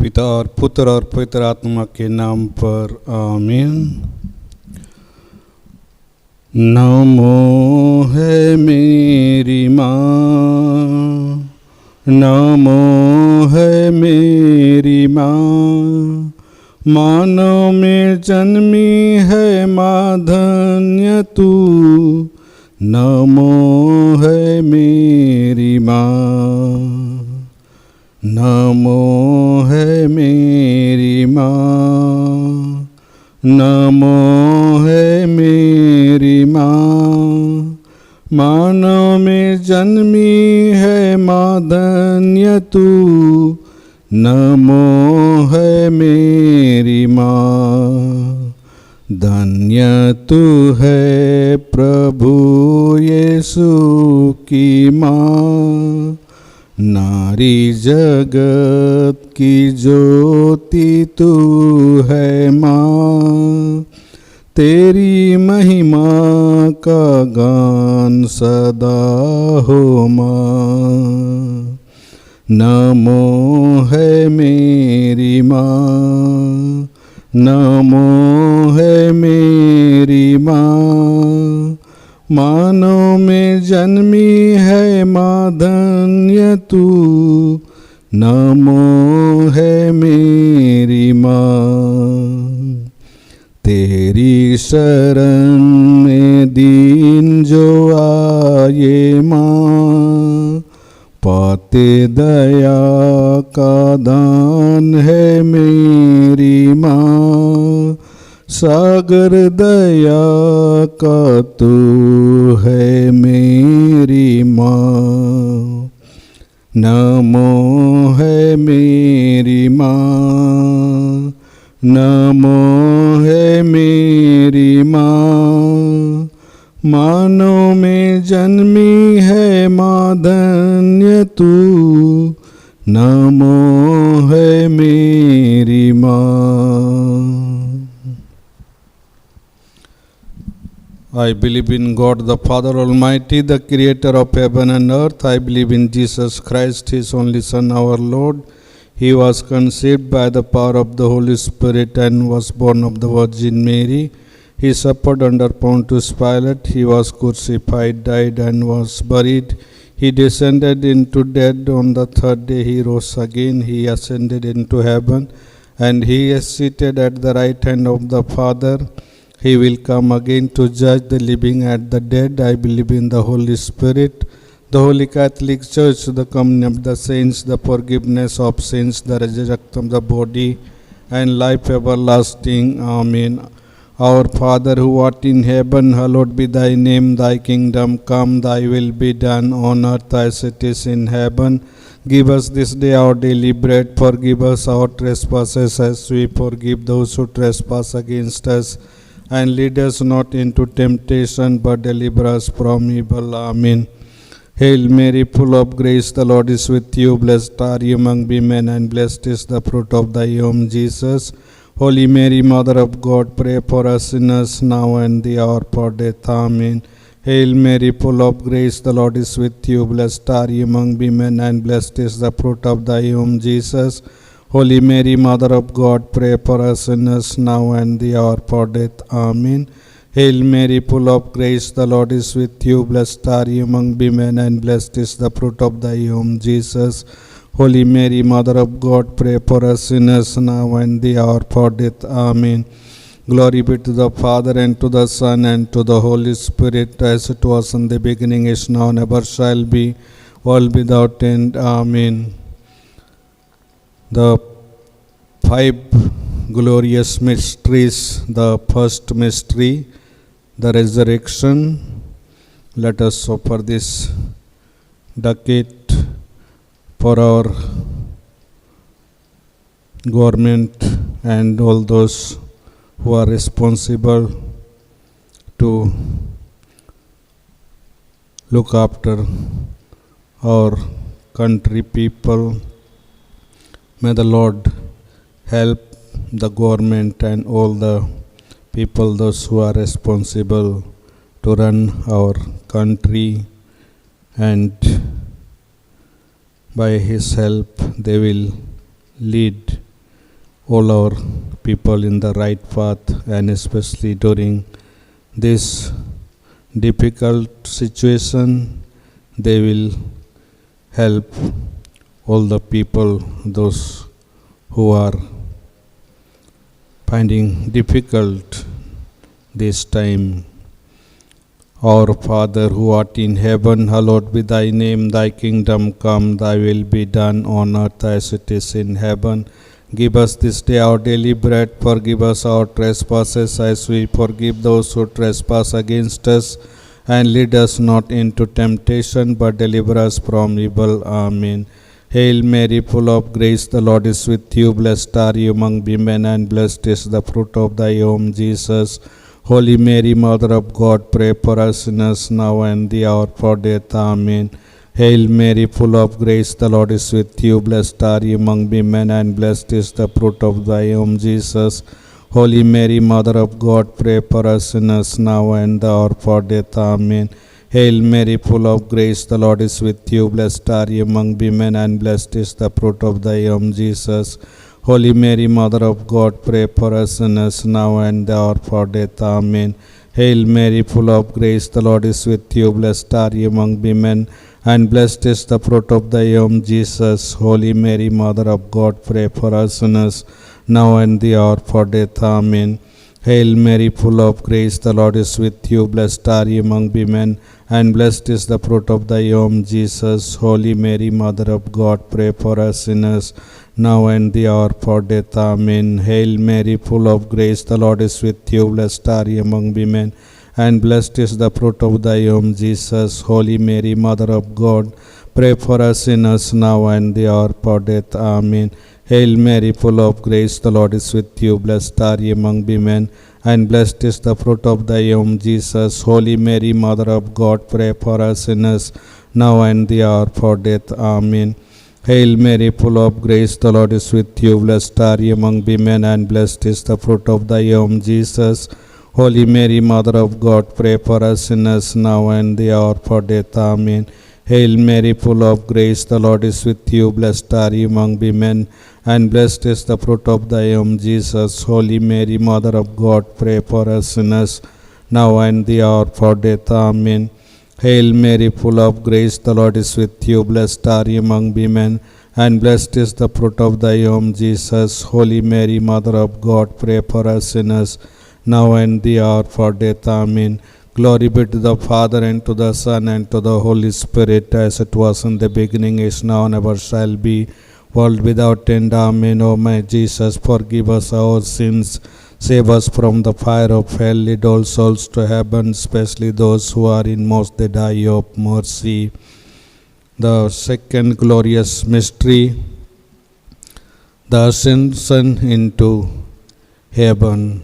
पिता और पुत्र और पवित्र आत्मा के नाम पर आमीन। नमो है मेरी माँ, नमो है मेरी माँ, मानव में जन्मी है माँ धन्य तू। नमो है मेरी माँ, नमो है मेरी माँ, नमो है मेरी माँ, मानव में जन्मी है माँ धन्य तू। नमो है मेरी माँ, धन्य तू है प्रभु यीशु की माँ, नारी जगत की ज्योति तू है माँ। तेरी महिमा का गान सदा हो माँ। नमो है मेरी माँ, नमो है मेरी माँ, मानव में जन्मी है माँ धन्य तू। नमो है मेरी माँ, तेरी शरण में दीन जो आए माँ, पाते दया का दान है मेरी माँ। सागर दया का तू है मेरी माँ। नमो है मेरी माँ, नमो है मेरी माँ, मानव में जन्मी है माँ धन्य तू। नमो है मेरी माँ। I believe in God the Father Almighty, the creator of heaven and earth. I believe in Jesus Christ, his only Son, our Lord. He was conceived by the power of the Holy Spirit and was born of the Virgin Mary. He suffered under Pontius Pilate. He was crucified, died, and was buried. He descended into death. On the third day he rose again. He ascended into heaven, and he is seated at the right hand of the Father. He will come again to judge the living and the dead. I believe in the Holy Spirit, the Holy Catholic Church, the communion of the saints, the forgiveness of sins, the resurrection of the body, and life everlasting. Amen. Our Father who art in heaven, hallowed be thy name. Thy kingdom come, thy will be done on earth as it is in heaven. Give us this day our daily bread. Forgive us our trespasses as we forgive those who trespass against us. And lead us not into temptation, but deliver us from evil. Amen. Hail Mary, full of grace, the Lord is with you. Blessed are you among women, and blessed is the fruit of thy womb, Jesus. Holy Mary, Mother of God, pray for us sinners, now and the hour of death. Amen. Hail Mary, full of grace, the Lord is with you. Blessed are you among women, and blessed is the fruit of thy womb, Jesus. Holy Mary, Mother of God, pray for us sinners, now and the hour of death. Amen. Hail Mary, full of grace, the Lord is with you. Blessed are you among women, and blessed is the fruit of thy womb, Jesus. Holy Mary, Mother of God, pray for us sinners, now and the hour of death. Amen. Glory be to the Father, and to the Son, and to the Holy Spirit, as it was in the beginning, is now, and ever shall be, world without end. Amen. The five glorious mysteries. The first mystery, the resurrection. Let us offer this decade for our government and all those who are responsible to look after our country people. May the Lord help the government and all the people, those who are responsible to run our country, and by His help they will lead all our people in the right path, and especially during this difficult situation, they will help all the people, those who are finding difficult this time. Our Father who art in heaven, hallowed be thy name, thy kingdom come, thy will be done on earth as it is in heaven. Give us this day our daily bread, forgive us our trespasses as we forgive those who trespass against us, and lead us not into temptation, but deliver us from evil. Amen. Hail Mary, full of grace, the Lord is with you. Blessed are you among women, and blessed is the fruit of thy womb, Jesus. Holy Mary, Mother of God, pray for us sinners now and the hour of our death. Amen. Hail Mary, full of grace, the Lord is with you. Blessed are you among women, and blessed is the fruit of thy womb, Jesus. Holy Mary, Mother of God, pray for us sinners now and the hour of our death. Amen. Hail Mary, full of grace, the Lord is with you. Blessed are you among women, and blessed is the fruit of thy womb, Jesus. Holy Mary, Mother of God, pray for us sinners now and the hour of our death. Amen. Hail Mary, full of grace, the Lord is with you. Blessed are you among women, and blessed is the fruit of thy womb, Jesus. Holy Mary, Mother of God, pray for us sinners now and the hour of our death. Amen. Hail Mary, full of grace, the Lord is with you. Blessed are you among women, and blessed is the fruit of thy womb, Jesus. Holy Mary, Mother of God, pray for us sinners now and the hour of our death. Amen. Hail Mary, full of grace, the Lord is with you. Blessed are you among women, and blessed is the fruit of thy womb, Jesus. Holy Mary, Mother of God, pray for us sinners now and the hour of our death. Amen. Hail Mary, full of grace, the Lord is with you. Blessed are you among women, and blessed is the fruit of thy womb, Jesus. Holy Mary, Mother of God, pray for us sinners now and the hour of our death. Amen. Hail Mary, full of grace, the Lord is with you. Blessed are you among women, and blessed is the fruit of thy womb, Jesus. Holy Mary, Mother of God, pray for us sinners now and the hour of our death. Amen. Hail Mary, full of grace, the Lord is with you. Blessed are you among women, and blessed is the fruit of thy womb, Jesus. Holy Mary, Mother of God, pray for us sinners now and the hour of our death. Amen. Hail Mary, full of grace, the Lord is with you. Blessed are you among women, and blessed is the fruit of thy womb, Jesus. Holy Mary, Mother of God, pray for us sinners now and the hour of our death. Amen. Glory be to the Father, and to the Son, and to the Holy Spirit, as it was in the beginning, is now, and ever shall be, world without end. Amen. O my Jesus, forgive us our sins, save us from the fire of hell, lead all souls to heaven, especially those who are in most the eye of mercy. The second glorious mystery, the ascension into heaven.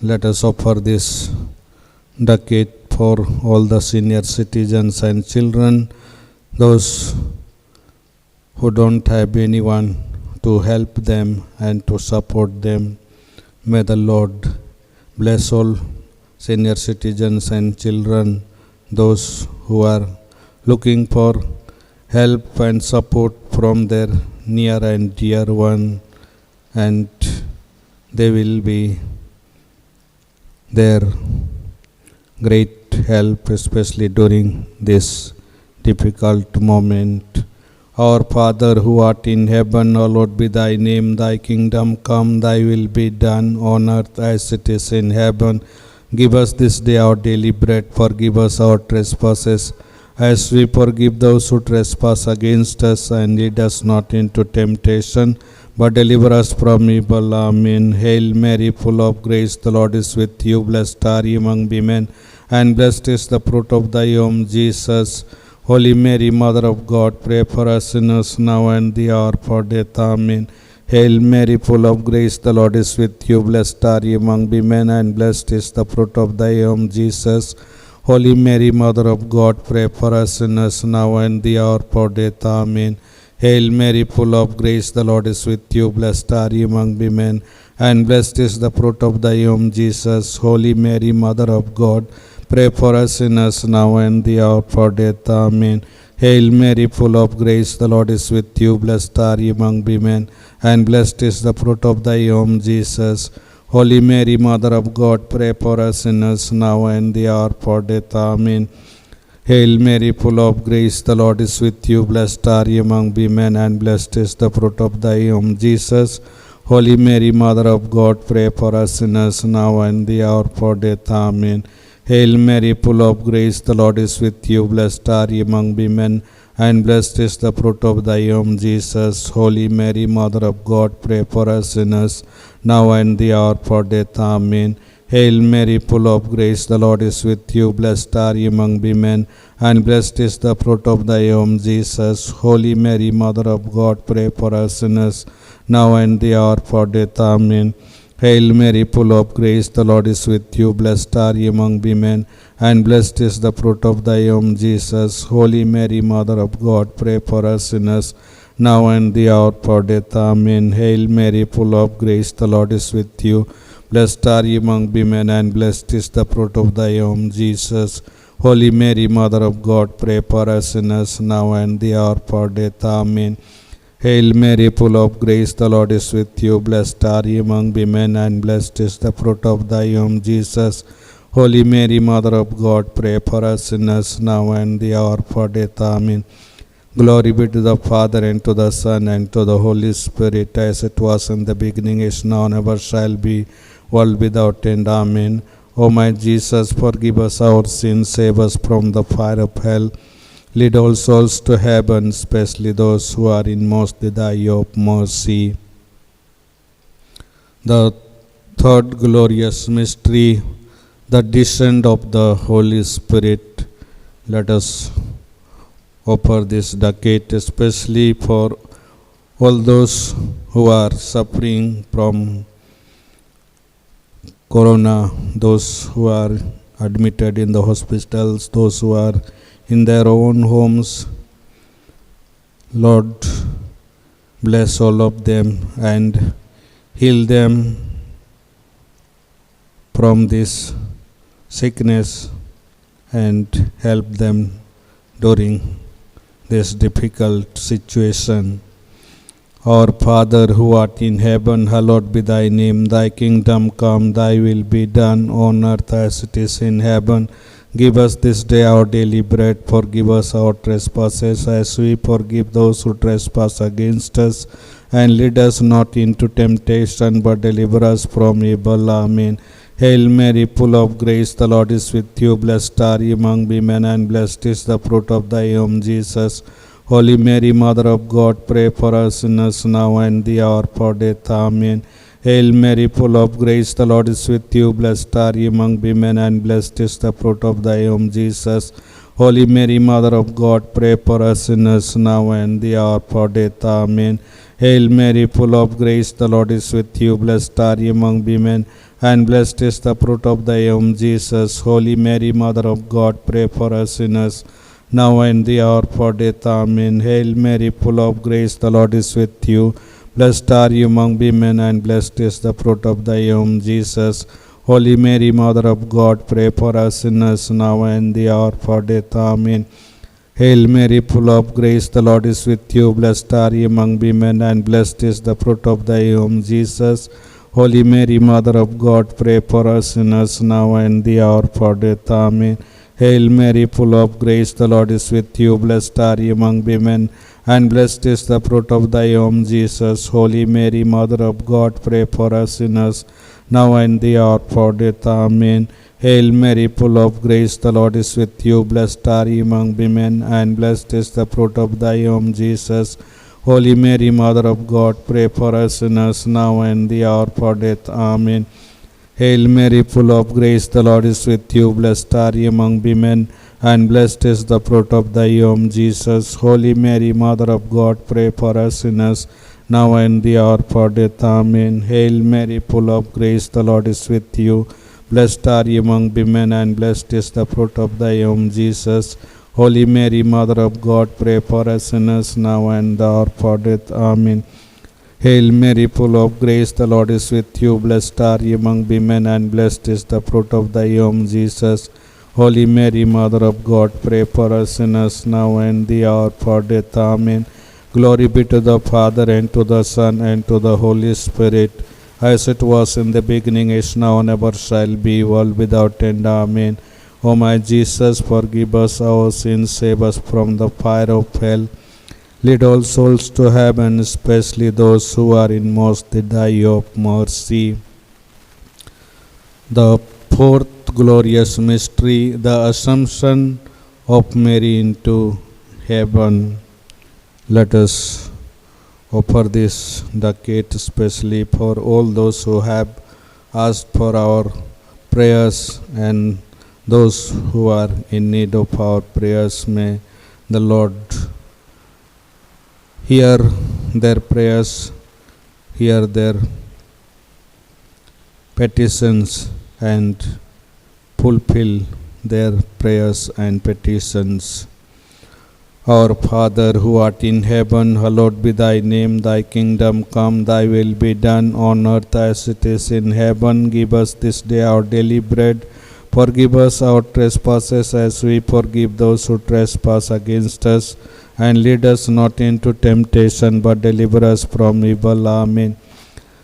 Let us offer this decade for all the senior citizens and children, those who don't have anyone to help them and to support them. May the Lord bless all senior citizens and children, those who are looking for help and support from their near and dear one, and they will be their great help, especially during this difficult moment. Our Father who art in heaven, hallowed be thy name, thy kingdom come, thy will be done on earth as it is in heaven. Give us this day our daily bread, forgive us our trespasses, as we forgive those who trespass against us, and lead us not into temptation, but deliver us from evil. Amen. Hail Mary, full of grace, the Lord is with you. Blessed are you among women, and blessed is the fruit of thy womb, Jesus. Holy Mary, Mother of God, pray for us sinners now and the hour of our death. Amen. Hail Mary, full of grace, the Lord is with you. Blessed are you among women, and blessed is the fruit of thy womb, Jesus. Holy Mary, Mother of God, pray for us sinners now and the hour of our death. Amen. Hail Mary, full of grace, the Lord is with you. Blessed are you among women, and blessed is the fruit of thy womb, Jesus. Holy Mary, Mother of God, pray for us sinners now and the hour of our death. Amen. Hail Mary, full of grace, the Lord is with you. Blessed are you among women, and blessed is the fruit of thy womb, Jesus. Holy Mary, Mother of God, pray for us sinners now and the hour for death. Amen. Hail Mary, full of grace, the Lord is with you. Blessed are you among women, and blessed is the fruit of thy womb, Jesus. Holy Mary, Mother of God, pray for us sinners now and the hour for death. Amen. Hail Mary, full of grace, the Lord is with you. Blessed are you among women, and blessed is the fruit of thy womb, Jesus. Holy Mary, Mother of God, pray for us sinners, now and the hour for death. Amen. Hail Mary, full of grace, the Lord is with you. Blessed are you among women, and blessed is the fruit of thy womb, Jesus. Holy Mary, Mother of God, pray for us sinners, now and the hour for death. Amen. Hail Mary, full of grace, the Lord is with you. Blessed are you among women, and blessed is the fruit of thy womb, Jesus. Holy Mary, Mother of God, pray for us sinners, now and the hour for death. Amen. Hail Mary, full of grace, the Lord is with you. Blessed are you among women, and blessed is the fruit of thy womb, Jesus. Holy Mary, Mother of God, pray for us sinners, now and the hour for death. Amen. Hail Mary, full of grace, the Lord is with you. Blessed are you among women, and blessed is the fruit of thy womb, Jesus. Holy Mary, Mother of God, pray for us sinners, now and the hour for death. Amen. Glory be to the Father, and to the Son, and to the Holy Spirit, as it was in the beginning, is now, and ever shall be, world without end. Amen. O my Jesus, forgive us our sins, save us from the fire of hell. Lead all souls to heaven, especially those who are in most need of mercy. The third glorious mystery, the descent of the Holy Spirit. Let us offer this decade especially for all those who are suffering from corona, those who are admitted in the hospitals, those who are in their own homes. Lord, bless all of them and heal them from this sickness and help them during this difficult situation. Our Father, who art in heaven, hallowed be thy name. Thy kingdom come, thy will be done on earth as it is in heaven. Give us this day our daily bread. Forgive us our trespasses, as we forgive those who trespass against us. And lead us not into temptation, but deliver us from evil. Amen. Hail Mary, full of grace, the Lord is with you. Blessed are you among women, and blessed is the fruit of thy womb, Jesus. Holy Mary, Mother of God, pray for us sinners now and the hour for death. Amen. Hail Mary, full of grace, the Lord is with you. Blessed are you among women, and blessed is the fruit of thy womb, Jesus. Holy Mary, Mother of God, pray for us sinners now and the hour for death. Amen. Hail Mary, full of grace, the Lord is with you. Blessed are you among women, and blessed is the fruit of thy womb, Jesus. Holy Mary, Mother of God, pray for us sinners, now and the hour for death. Amen. Hail Mary, full of grace, the Lord is with you. Blessed are you among women, and blessed is the fruit of thy womb, Jesus. Holy Mary, Mother of God, pray for us sinners, now and the hour for death. Amen. Hail Mary, full of grace, the Lord is with you. Blessed are you among women, and blessed is the fruit of thy womb, Jesus. Holy Mary, Mother of God, pray for us sinners, now and the hour for death. Amen. Hail Mary, full of grace, the Lord is with you. Blessed are you among women, and blessed is the fruit of thy womb, Jesus. Holy Mary, Mother of God, pray for us sinners, now and the hour for death. Amen. Hail Mary, full of grace, the Lord is with you. Blessed are you among women, and blessed is the fruit of thy womb, Jesus. Holy Mary, Mother of God, pray for us sinners, now and the hour for death. Amen. Hail Mary, full of grace, the Lord is with you. Blessed are you among women, and blessed is the fruit of thy womb, Jesus. Holy Mary, Mother of God, pray for us sinners, now and the hour for death. Amen. Hail Mary, full of grace, the Lord is with you. Blessed are you among women, and blessed is the fruit of thy womb, Jesus. Holy Mary, Mother of God, pray for us sinners, now and the hour for death. Amen. Hail Mary, full of grace, the Lord is with you. Blessed are you among women, and blessed is the fruit of thy womb, Jesus. Holy Mary, Mother of God, pray for us sinners now and the hour of our death. Amen. Glory be to the Father, and to the Son, and to the Holy Spirit, as it was in the beginning, is now, and ever shall be, world without end. Amen. O my Jesus, forgive us our sins, save us from the fire of hell. Lead all souls to heaven, especially those who are in most need of mercy. The fourth glorious mystery, the Assumption of Mary into heaven. Let us offer this decade especially for all those who have asked for our prayers and those who are in need of our prayers. May the Lord hear their prayers, hear their petitions, and fulfill their prayers and petitions. Our Father, who art in heaven, hallowed be thy name. Thy kingdom come, thy will be done on earth as it is in heaven. Give us this day our daily bread. Forgive us our trespasses as we forgive those who trespass against us. And lead us not into temptation, but deliver us from evil. Amen.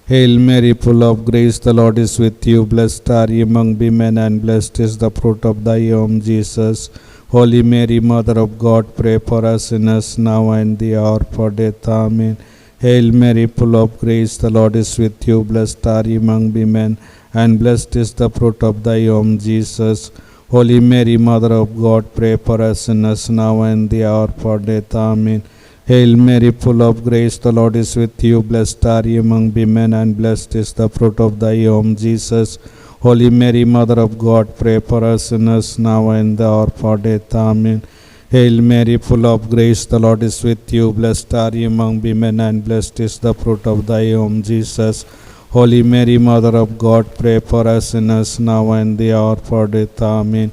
Hail Mary, full of grace, the Lord is with you. Blessed are you among women, and blessed is the fruit of thy womb, Jesus. Holy Mary, Mother of God, pray for us sinners now and the hour of our death. Amen. Hail Mary, full of grace, the Lord is with you. Blessed are you among women, and blessed is the fruit of thy womb, Jesus. Holy Mary, Mother of God, pray for us sinners now and the hour of our death. Amen. Hail Mary, full of grace, the Lord is with you. Blessed are you among women, and blessed is the fruit of thy womb, Jesus. Holy Mary, Mother of God, pray for us sinners now and the hour of our death. Amen. Hail Mary, full of grace, the Lord is with you. Blessed are you among women, and blessed is the fruit of thy womb, Jesus. Holy Mary, Mother of God, pray for us sinners now and the hour of our death. Amen.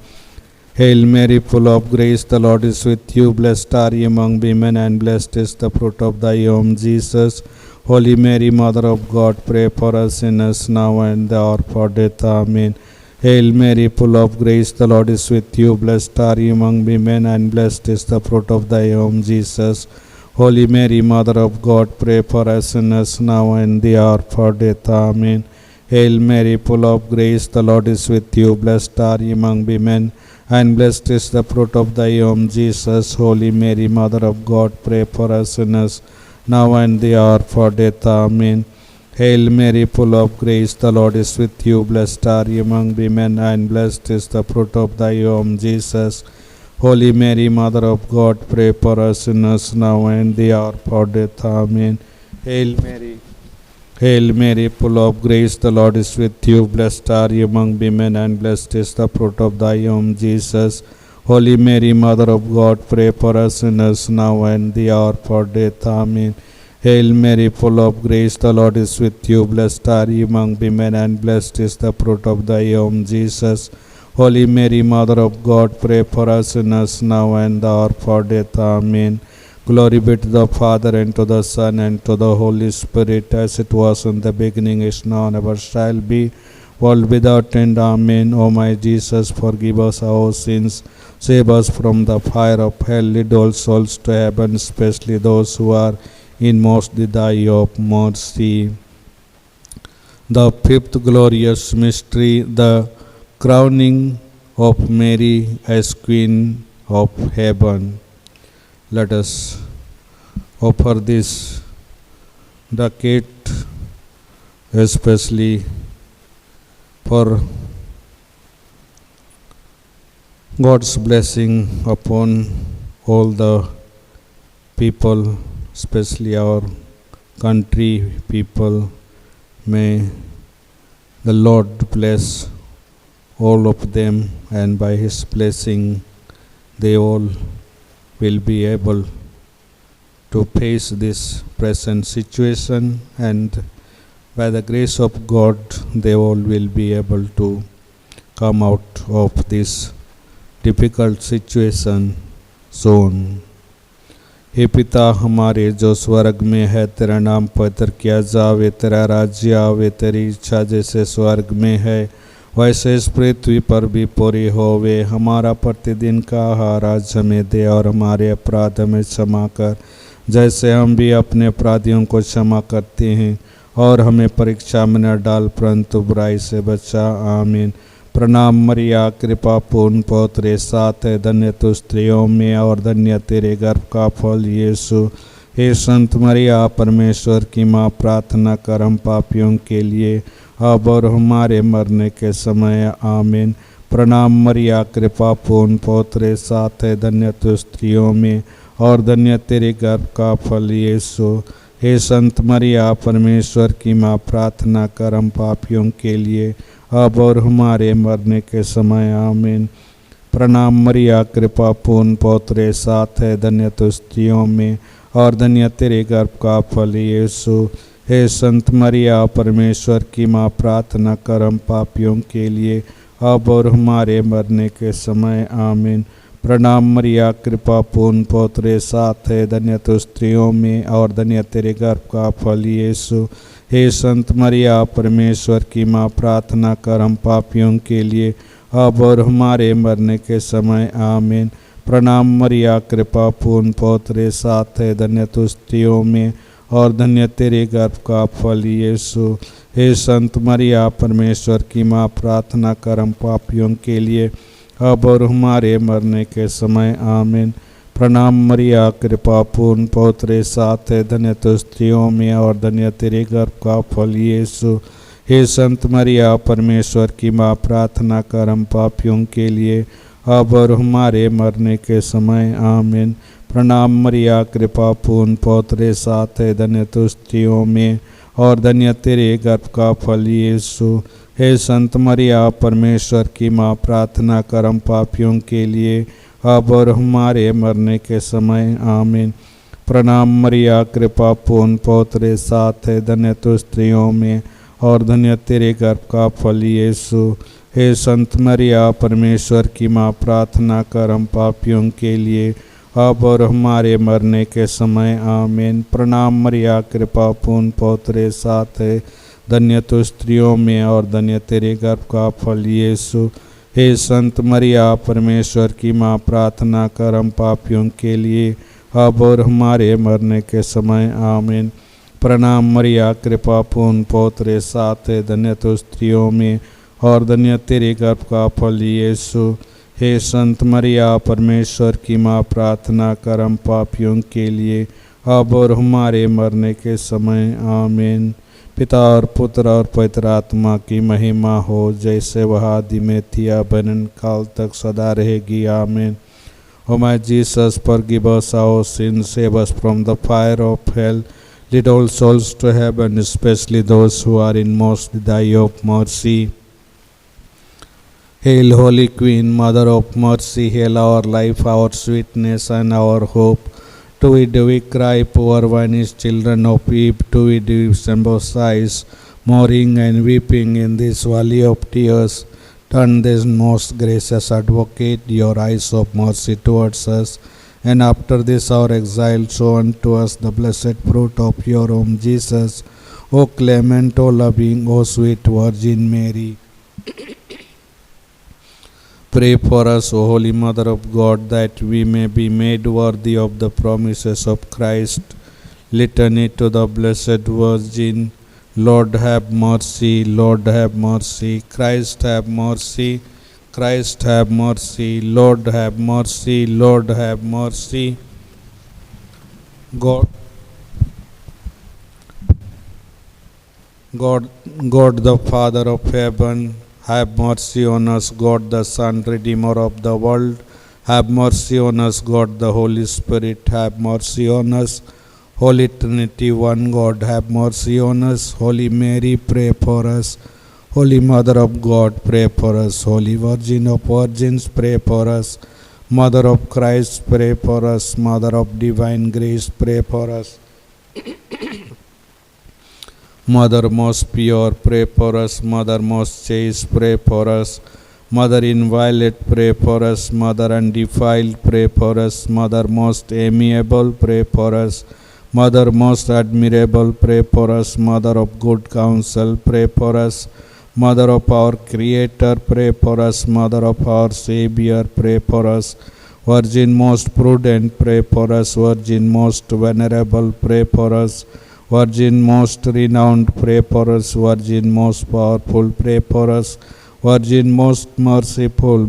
Hail Mary, full of grace, the Lord is with you. Blessed are you among women, and blessed is the fruit of thy womb, Jesus. Holy Mary, Mother of God, pray for us sinners now and the hour of our death. Amen. Hail Mary, full of grace, the Lord is with you. Blessed are you among women, and blessed is the fruit of thy womb, Jesus. Holy Mary, Mother of God, pray for us sinners now and the hour of our death. Amen. Hail Mary, full of grace, the Lord is with you. Blessed are you among women, and blessed is the fruit of thy womb, Jesus. Holy Mary, Mother of God, pray for us sinners now and the hour of our death. Amen. Hail Mary, full of grace, the Lord is with you. Blessed are you among women, and blessed is the fruit of thy womb, Jesus. Holy Mary, Mother of God, pray for us sinners now and the hour of our death. Amen. Hail Mary, full of grace, the Lord is with you. Blessed are you among women, and blessed is the fruit of thy womb, Jesus. Holy Mary, Mother of God, pray for us sinners now and the hour of our death. Amen. Hail Mary, full of grace, the Lord is with you. Blessed are you among women, and blessed is the fruit of thy womb, Jesus. Holy Mary, Mother of God, pray for us sinners now and the hour of our death. Amen. Glory be to the Father, and to the Son, and to the Holy Spirit, as it was in the beginning, is now, and ever shall be, world without end. Amen. O my Jesus, forgive us our sins, save us from the fire of hell, lead all souls to heaven, especially those who are in most need of mercy. The fifth glorious mystery, the crowning of Mary as Queen of Heaven. Let us offer this decade especially for God's blessing upon all the people, especially our country people. May the Lord bless all of them, and by His blessing they all will be able to face this present situation, and by the grace of God they all will be able to come out of this difficult situation soon. हे पिता हमारे जो स्वर्ग में है, तेरा नाम पवित्र किया जावे, तेरा राज्य आवे, तेरी इच्छा जैसे स्वर्ग में है वैसे इस पृथ्वी पर भी पूरी होवे। हमारा प्रतिदिन का आहार आज हमें दे, और हमारे अपराध हमें क्षमा कर, जैसे हम भी अपने अपराधियों को क्षमा करते हैं। और हमें परीक्षा में न डाल, परंतु बुराई से बचा। आमीन। प्रणाम मरिया, कृपा पूर्ण, पौत्रे साथ है, धन्य तू स्त्रियों में और धन्य तेरे गर्भ का फल यीशु। हे संत मरिया, परमेश्वर की माँ, प्रार्थना कर हम पापियों के लिए, अब और हमारे मरने के समय। आमीन। प्रणाम मरिया, कृपा पूर्ण, पौत्रे साथ है, धन्य तू स्त्रियों में और धन्य तेरे गर्भ का फल यीशु। हे संत मरिया, परमेश्वर की माँ, प्रार्थना कर हम पापियों के लिए, अब और हमारे मरने के समय। आमीन। प्रणाम मरिया, कृपा पूर्ण, पौत्रे साथ है, धन्य तू स्त्रियों में और धन्य तेरे गर्भ का फल यीशु। हे संत मरिया, परमेश्वर की माँ, प्रार्थना कर हम पापियों के लिए, अब और हमारे मरने के समय। आमीन। प्रणाम मरिया, कृपा पूर्ण, पौत्रे साथ है, धन्य तू स्त्रियों में और धन्य तेरे गर्भ का फल यीशु। हे संत मरिया, परमेश्वर की माँ, प्रार्थना कर हम पापियों के लिए, अब और हमारे मरने के समय। आमीन। प्रणाम मरिया, कृपा पूर्ण, पौत्रे साथ है, धन्य तू स्त्रियों में और धन्य तेरे गर्भ का फल यीशु। हे संत मरिया, परमेश्वर की माँ, प्रार्थना कर हम पापियों के लिए, अब और हमारे मरने के समय। आमीन। प्रणाम मरिया, कृपा पूर्ण, पौत्रे साथ है, धन्य तू स्त्रियों में और धन्य तेरे गर्भ का फल यीशु। हे संत मरिया, परमेश्वर की माँ, प्रार्थना कर हम पापियों के लिए, अब और हमारे मरने के समय। आमीन। प्रणाम मरिया, कृपा पूर्ण, पौत्रे साथ है, धन्य तू स्त्रियों में और धन्य तेरे गर्भ का फल यीशु। हे संत मरिया, परमेश्वर की माँ, प्रार्थना कर हम पापियों के लिए, अब और हमारे मरने के समय। आमीन। प्रणाम मरिया, कृपा पूर्ण, पौत्रे साथ है, धन्य तू स्त्रियों में और धन्य तेरे गर्भ का फल यीशु। हे संत मरिया, परमेश्वर की माँ, प्रार्थना कर हम पापियों के लिए, अब और हमारे मरने के समय। आमीन। प्रणाम मरिया, कृपा पूर्ण, पौत्रे साथ है, धन्य तू स्त्रियों में और धन्य तेरे गर्भ का फल यीशु। हे संत मरिया, परमेश्वर की माँ, प्रार्थना कर हम पापियों के लिए, अब और हमारे मरने के समय। आमीन। प्रणाम मरिया, कृपा पूर्ण, पौत्रे साथ है, धन्य तू स्त्रियों में और धन्य तेरे गर्भ का फल यीशु। हे संत मरिया, परमेश्वर की माँ, प्रार्थना कर हम पापियों के लिए, अब और हमारे मरने के समय। आमीन। पिता और पुत्र और पवित्र आत्मा की महिमा हो, जैसे वह आदि में थी, अब अनंत काल तक सदा रहेगी। आमीन। O my Jesus, forgive us our sins, save us from the fire of hell, lead all souls to heaven, especially those who are in most need of mercy. Hail, Holy Queen, Mother of Mercy, hail our life, our sweetness, and our hope. To thee do we cry, poor vanished children of Eve, to thee do we sympathize, mourning and weeping in this valley of tears. Turn this most gracious advocate your eyes of mercy towards us, and after this our exile show unto us the blessed fruit of your womb, Jesus. O clement, O loving, O sweet Virgin Mary. Pray for us, O Holy Mother of God, that we may be made worthy of the promises of Christ. Litany to the Blessed Virgin. Lord have mercy, Lord have mercy, Christ have mercy, Christ have mercy, Lord have mercy, Lord have mercy. God the Father of heaven, have mercy on us. God the Son, Redeemer of the world, have mercy on us. God the Holy Spirit, have mercy on us. Holy Trinity, one God, have mercy on us. Holy Mary, pray for us. Holy Mother of God, pray for us. Holy Virgin of Virgins, pray for us. Mother of Christ, pray for us. Mother of Divine Grace, pray for us. Mother most pure, pray for us. Mother most chaste, pray for us. Mother inviolate, pray for us. Mother undefiled, pray for us. Mother most amiable, pray for us. Mother most admirable, pray for us. Mother of good counsel, pray for us. Mother of our Creator, pray for us. Mother of our Savior, pray for us. Virgin most prudent, pray for us. Virgin most venerable, pray for us. Virgin most renowned, pray for us. Virgin most powerful, pray for us. Virgin most merciful,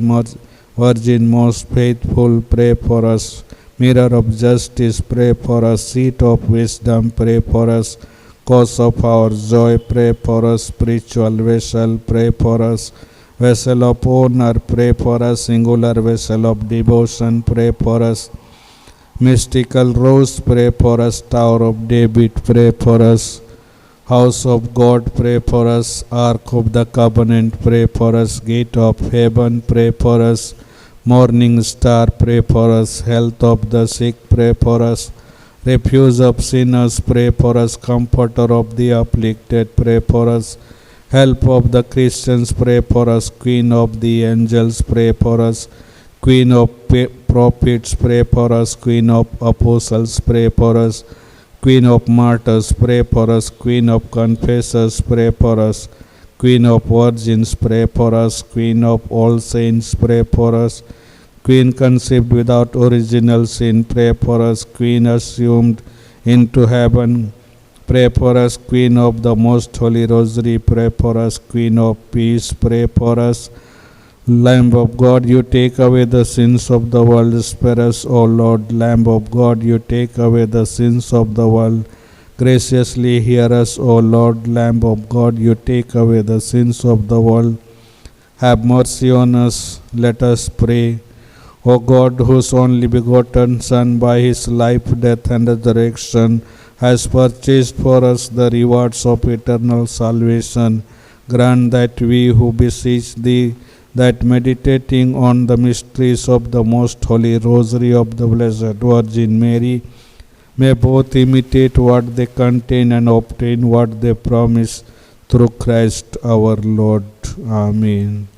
Virgin most faithful, pray for us. Mirror of justice, pray for us. Seat of wisdom, pray for us. Cause of our joy, pray for us. Spiritual vessel, pray for us. Vessel of honor, pray for us. Singular vessel of devotion, pray for us. Mystical rose, pray for us. Tower of David, pray for us. House of God, pray for us. Ark of the Covenant, pray for us. Gate of heaven, pray for us. Morning star, pray for us. Health of the sick, pray for us. Refuge of sinners, pray for us. Comforter of the afflicted, pray for us. Help of the Christians, pray for us. Queen of the angels, pray for us. Queen of prophets, pray for us. Queen of apostles, pray for us. Queen of martyrs, pray for us. Queen of confessors, pray for us. Queen of virgins, pray for us. Queen of all saints, pray for us. Queen conceived without original sin, pray for us. Queen assumed into heaven, pray for us. Queen of the most holy rosary, pray for us. Queen of peace, pray for us. Lamb of God, you take away the sins of the world, spare us, O Lord. Lamb of God, you take away the sins of the world, graciously hear us, O Lord. Lamb of God, you take away the sins of the world, have mercy on us. Let us pray. O God, whose only begotten Son, by his life, death, and resurrection, has purchased for us the rewards of eternal salvation, grant that we who beseech thee, that meditating on the mysteries of the most holy rosary of the Blessed Virgin Mary, may both imitate what they contain and obtain what they promise, through Christ our Lord. Amen.